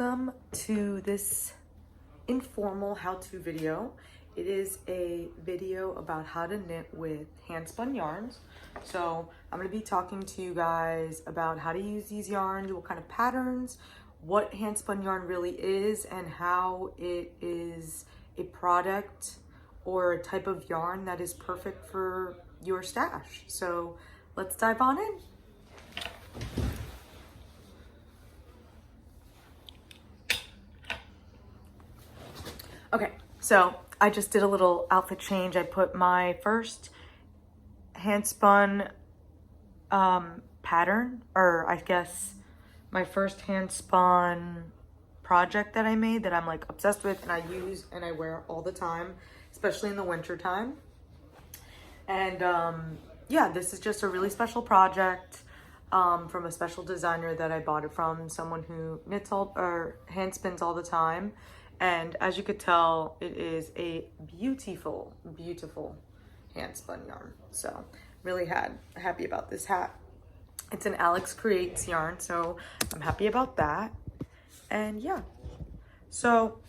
Welcome to this informal how-to video. It is a video about how to knit with hand-spun yarns. So I'm going to be talking to you guys about how to use these yarns, what kind of patterns, what hand-spun yarn really is, and how it is a product or a type of yarn that is perfect for your stash. So let's dive on in. Okay, so I just did a little outfit change. I put my first hand-spun pattern, or I guess my first hand-spun project that I made that I'm like obsessed with and I use and I wear all the time, especially in the winter time. And yeah, this is just a really special project from a special designer that I bought it from, someone who knits or hand spins all the time. And as you could tell, it is a beautiful, beautiful hand spun yarn. So really happy about this hat. It's an Alex Creates yarn, so I'm happy about that. And yeah, so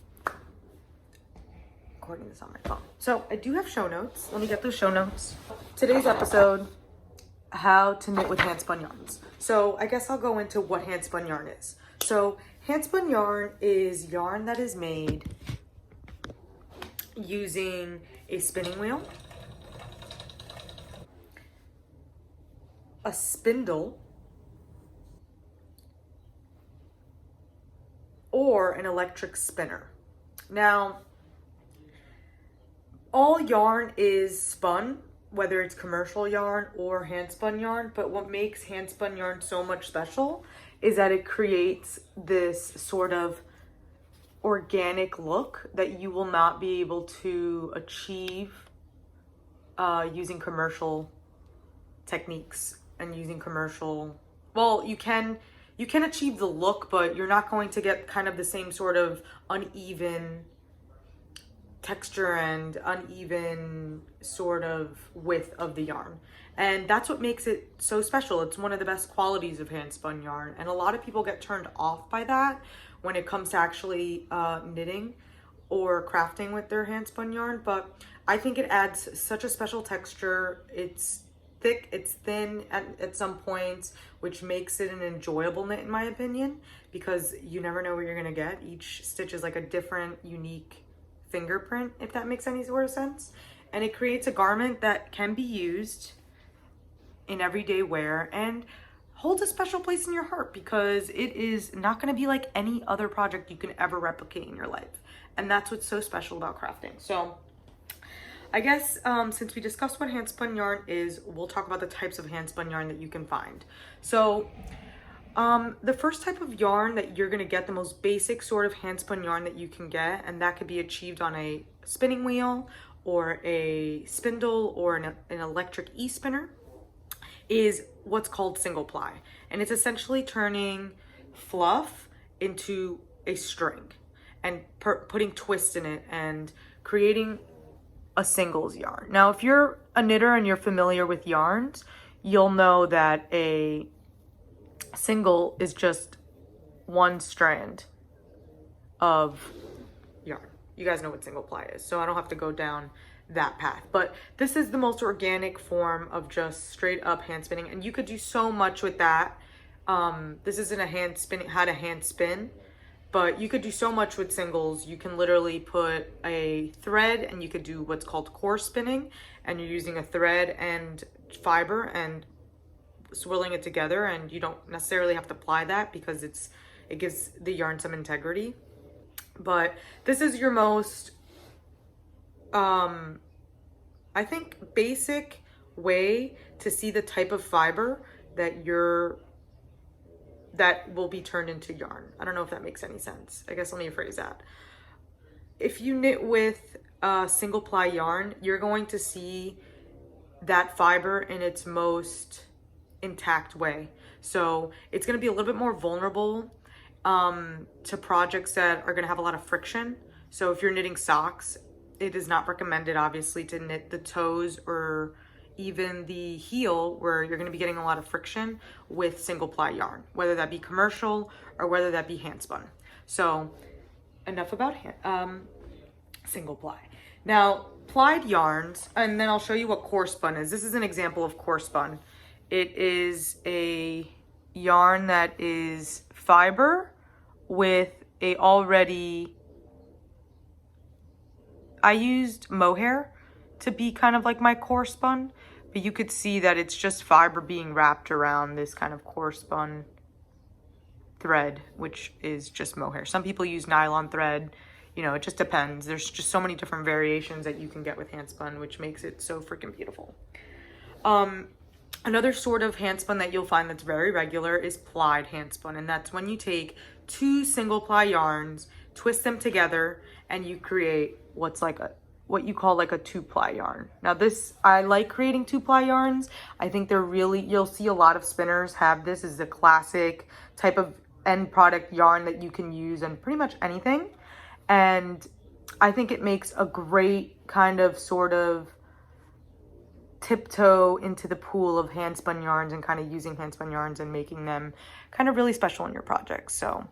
recording this on my phone. So I do have show notes. Let me get those show notes. Today's episode, how to knit with hand spun yarns. So I guess I'll go into what hand spun yarn is. So hand-spun yarn is yarn that is made using a spinning wheel, a spindle, or an electric spinner. Now, all yarn is spun, whether it's commercial yarn or hand-spun yarn, but what makes hand-spun yarn so much special is that it creates this sort of organic look that you will not be able to achieve using commercial techniques and using commercial, well, you can achieve the look, but you're not going to get kind of the same sort of uneven texture and uneven sort of width of the yarn. And that's what makes it so special. It's one of the best qualities of hand spun yarn. And a lot of people get turned off by that when it comes to actually knitting or crafting with their hand spun yarn. But I think it adds such a special texture. It's thick, it's thin at some points, which makes it an enjoyable knit in my opinion, because you never know what you're gonna get. Each stitch is like a different, unique fingerprint, if that makes any sort of sense. And it creates a garment that can be used in everyday wear and holds a special place in your heart, because it is not going to be like any other project you can ever replicate in your life. And that's what's so special about crafting. So I guess since we discussed what hand spun yarn is, we'll talk about the types of hand spun yarn that you can find. So the first type of yarn that you're going to get, the most basic sort of hand spun yarn that you can get, and that could be achieved on a spinning wheel or a spindle or an electric e-spinner, is what's called single ply. And it's essentially turning fluff into a string and putting twists in it and creating a singles yarn. Now, if you're a knitter and you're familiar with yarns, you'll know that a single is just one strand of yarn. You guys know what single ply is, so I don't have to go down that path. But this is the most organic form of just straight up hand spinning, and you could do so much with that. This isn't a hand spinning, how to hand spin, but you could do so much with singles. You can literally put a thread and you could do what's called core spinning, and you're using a thread and fiber and swirling it together, and you don't necessarily have to ply that because it gives the yarn some integrity. But this is your most I think basic way to see the type of fiber that will be turned into yarn. I don't know if that makes any sense. I guess let me rephrase that. If you knit with single ply yarn, you're going to see that fiber in its most intact way. So it's going to be a little bit more vulnerable to projects that are going to have a lot of friction. So if you're knitting socks, it is not recommended, obviously, to knit the toes or even the heel, where you're going to be getting a lot of friction with single ply yarn, whether that be commercial or whether that be hand spun. So enough about single ply. Now, plied yarns, and then I'll show you what core spun is. This is an example of core spun. It is a yarn that is fiber with a already, I used mohair to be kind of like my core spun, but you could see that it's just fiber being wrapped around this kind of core spun thread, which is just mohair. Some people use nylon thread. You know, it just depends. There's just so many different variations that you can get with handspun, which makes it so freaking beautiful. Another sort of handspun that you'll find that's very regular is plied handspun, and that's when you take 2 single ply yarns, twist them together, and you create what you call like a 2-ply yarn. Now this, I like creating 2-ply yarns. I think they're really, you'll see a lot of spinners have this as the classic type of end product yarn that you can use in pretty much anything. And I think it makes a great kind of sort of tiptoe into the pool of handspun yarns and kind of using handspun yarns and making them kind of really special in your projects. So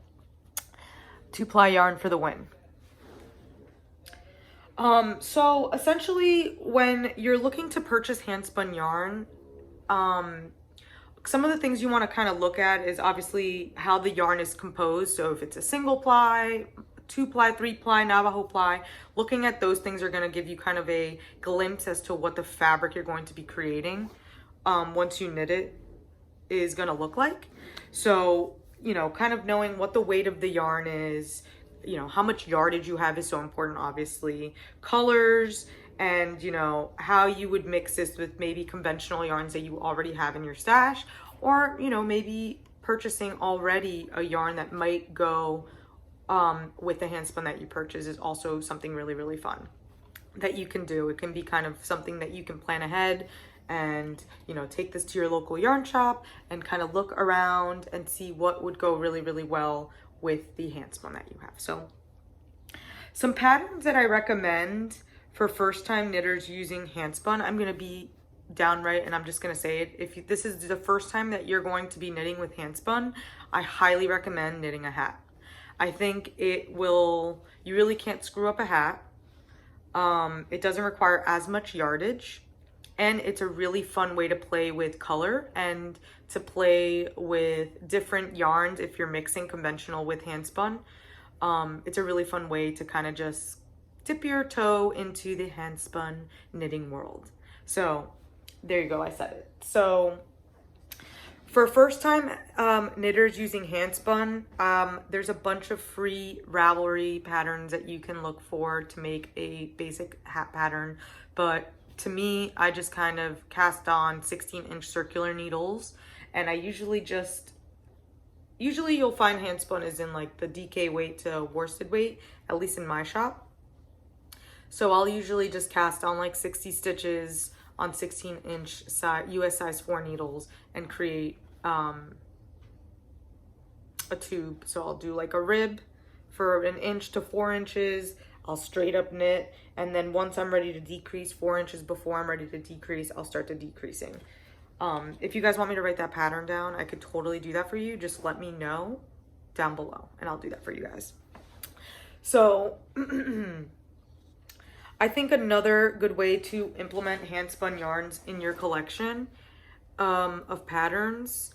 2-ply yarn for the win. So essentially when you're looking to purchase handspun yarn, some of the things you want to kind of look at is obviously how the yarn is composed. So if it's a single ply, 2-ply, 3-ply, Navajo ply, looking at those things are going to give you kind of a glimpse as to what the fabric you're going to be creating once you knit it is going to look like. So, you know, kind of knowing what the weight of the yarn is, you know, how much yardage you have is so important, obviously. Colors, and, you know, how you would mix this with maybe conventional yarns that you already have in your stash, or, you know, maybe purchasing already a yarn that might go with the handspun that you purchase is also something really, really fun that you can do. It can be kind of something that you can plan ahead and, you know, take this to your local yarn shop and kind of look around and see what would go really, really well with the handspun that you have. So some patterns that I recommend for first time knitters using handspun, I'm going to be downright and I'm just going to say it. If this is the first time that you're going to be knitting with handspun, I highly recommend knitting a hat. I think it will, you really can't screw up a hat. It doesn't require as much yardage, and it's a really fun way to play with color and to play with different yarns if you're mixing conventional with handspun. It's a really fun way to kind of just dip your toe into the handspun knitting world. So there you go, I said it. So for first time knitters using handspun, there's a bunch of free Ravelry patterns that you can look for to make a basic hat pattern. But to me, I just kind of cast on 16-inch circular needles, and I usually you'll find handspun is in like the DK weight to worsted weight, at least in my shop. So I'll usually just cast on like 60 stitches on 16-inch US size 4 needles and create a tube. So I'll do like a rib for 1 inch to 4 inches. I'll straight up knit, and then once I'm ready to decrease 4 inches before I'm ready to decrease, I'll start to decreasing. If you guys want me to write that pattern down, I could totally do that for you. Just let me know down below and I'll do that for you guys. So I think another good way to implement handspun yarns in your collection of patterns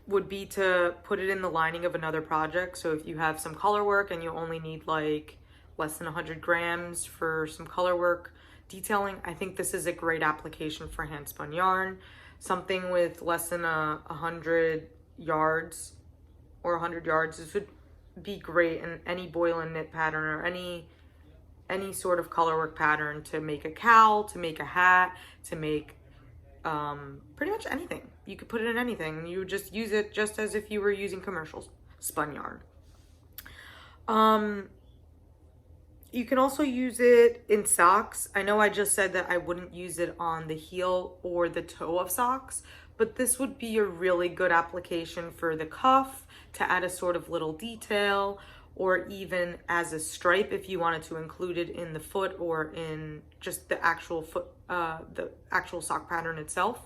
would be to put it in the lining of another project. So if you have some color work and you only need like less than 100 grams for some color work detailing, I think this is a great application for handspun yarn. Something with less than 100 yards or 100 yards, this would be great in any boil and knit pattern or any sort of color work pattern to make a cowl, to make a hat, to make pretty much anything. You could put it in anything. You would just use it just as if you were using commercial spun yarn. You can also use it in socks. I know I just said that I wouldn't use it on the heel or the toe of socks, but this would be a really good application for the cuff to add a sort of little detail, or even as a stripe if you wanted to include it in the foot or in just the actual foot, the actual sock pattern itself.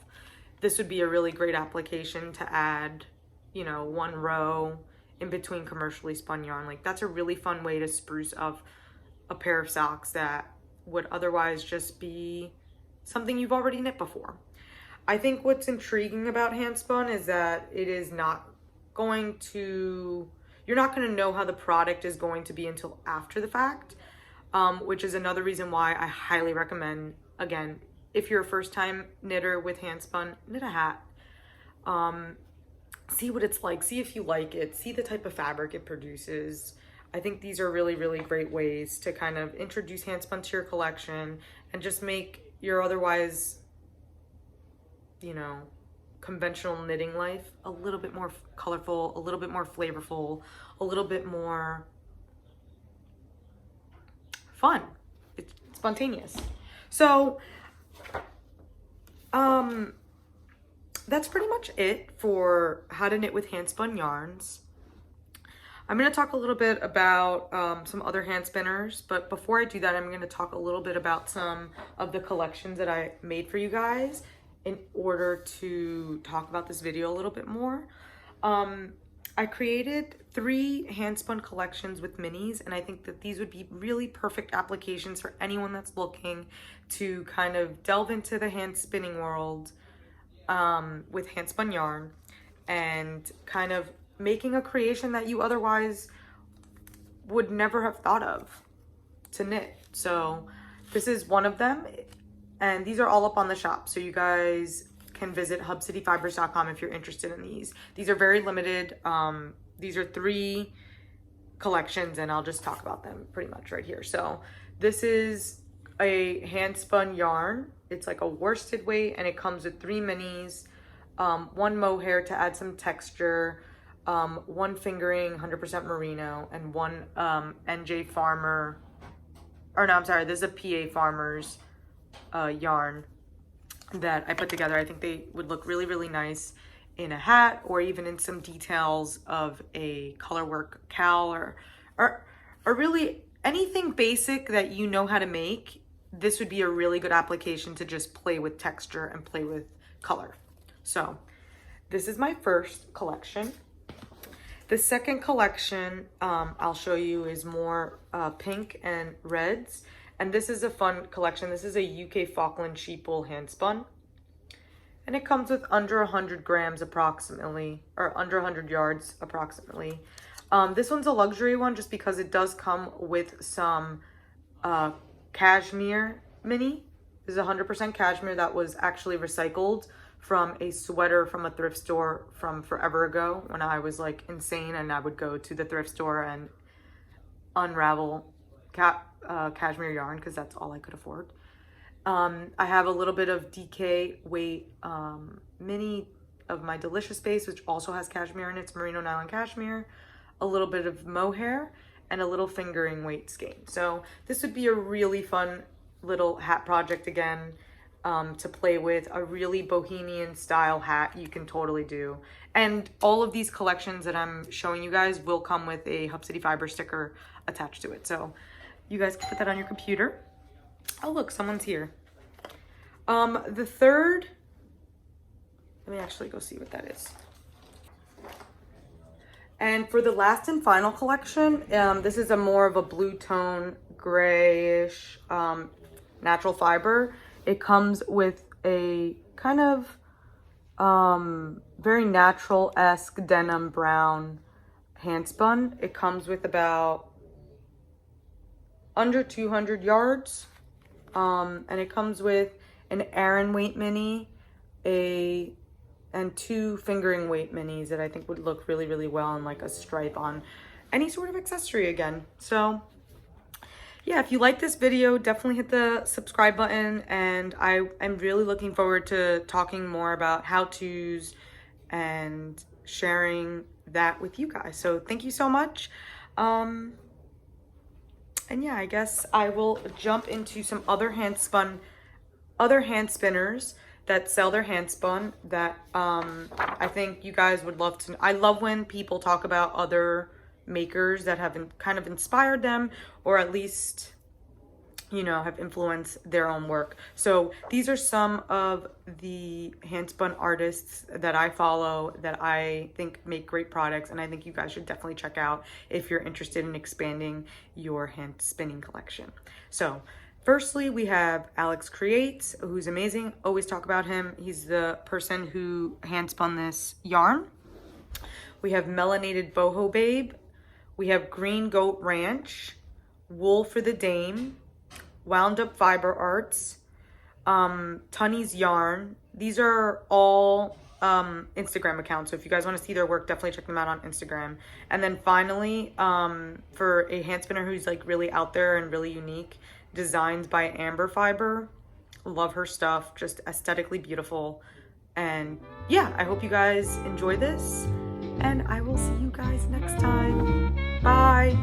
This would be a really great application to add, you know, one row in between commercially spun yarn. Like that's a really fun way to spruce up a pair of socks that would otherwise just be something you've already knit before. I think what's intriguing about Handspun is that it is not going to, you're not going to know how the product is going to be until after the fact, which is another reason why I highly recommend, again, if you're a first time knitter with Handspun, knit a hat. See what it's like, see if you like it, see the type of fabric it produces. I think these are really, really great ways to kind of introduce Handspun to your collection and just make your otherwise, you know, conventional knitting life a little bit more colorful, a little bit more flavorful, a little bit more fun. It's spontaneous. So, that's pretty much it for how to knit with handspun yarns. I'm going to talk a little bit about some other hand spinners, but before I do that, I'm going to talk a little bit about some of the collections that I made for you guys in order to talk about this video a little bit more. I created 3 handspun collections with minis, and I think that these would be really perfect applications for anyone that's looking to kind of delve into the hand spinning world with handspun yarn and kind of making a creation that you otherwise would never have thought of to knit. So this is one of them, and these are all up on the shop, so you guys can visit hubcityfibers.com if you're interested in these. These are very limited. These are 3 collections, and I'll just talk about them pretty much right here. So this is a hand spun yarn. It's like a worsted weight, and it comes with 3 minis, 1 mohair to add some texture, 1 fingering 100% merino, and 1 NJ Farmer, or no, I'm sorry, this is a PA Farmers yarn that I put together. I think they would look really, really nice in a hat, or even in some details of a colorwork cowl, or really anything basic that you know how to make. This would be a really good application to just play with texture and play with color. So this is my first collection. The second collection I'll show you is more pink and reds. And this is a fun collection. This is a UK Falkland sheepwool hand spun. And it comes with under 100 grams approximately, or under 100 yards approximately. This one's a luxury one just because it does come with some cashmere mini. This is 100% cashmere that was actually recycled from a sweater from a thrift store from forever ago when I was like insane and I would go to the thrift store and unravel cashmere yarn because that's all I could afford. I have a little bit of DK weight mini of my Delicious Base, which also has cashmere in it. It's merino nylon cashmere, a little bit of mohair, and a little fingering weight skein. So this would be a really fun little hat project again, to play with. A really bohemian style hat you can totally do. And all of these collections that I'm showing you guys will come with a Hub City Fiber sticker attached to it. So you guys can put that on your computer. Oh look, someone's here. The third, let me actually go see what that is. And for the last and final collection, this is a more of a blue tone, grayish, natural fiber. It comes with a kind of very natural-esque denim brown handspun. It comes with about under 200 yards. And it comes with an Aran weight mini, and 2 fingering weight minis that I think would look really, really well on like a stripe on any sort of accessory again. So yeah, if you like this video, definitely hit the subscribe button, and I'm really looking forward to talking more about how-tos and sharing that with you guys. So thank you so much. And yeah, I guess I will jump into some other hand spinners that sell their hand spun that I think you guys would love to. I love when people talk about other makers that have kind of inspired them, or at least you know, have influenced their own work. So these are some of the hand-spun artists that I follow that I think make great products, and I think you guys should definitely check out if you're interested in expanding your hand spinning collection. So firstly, we have Alex Creates, who's amazing. Always talk about him. He's the person who hand spun this yarn. We have Melanated Boho Babe. We have Green Goat Ranch, Wool for the Dame, Wound Up Fiber Arts, Tunny's Yarn. These are all Instagram accounts. So if you guys want to see their work, definitely check them out on Instagram. And then finally, for a hand spinner who's like really out there and really unique, Designs by Amber Fiber. Love her stuff, just aesthetically beautiful. And yeah, I hope you guys enjoy this, and I will see you guys next time. Bye.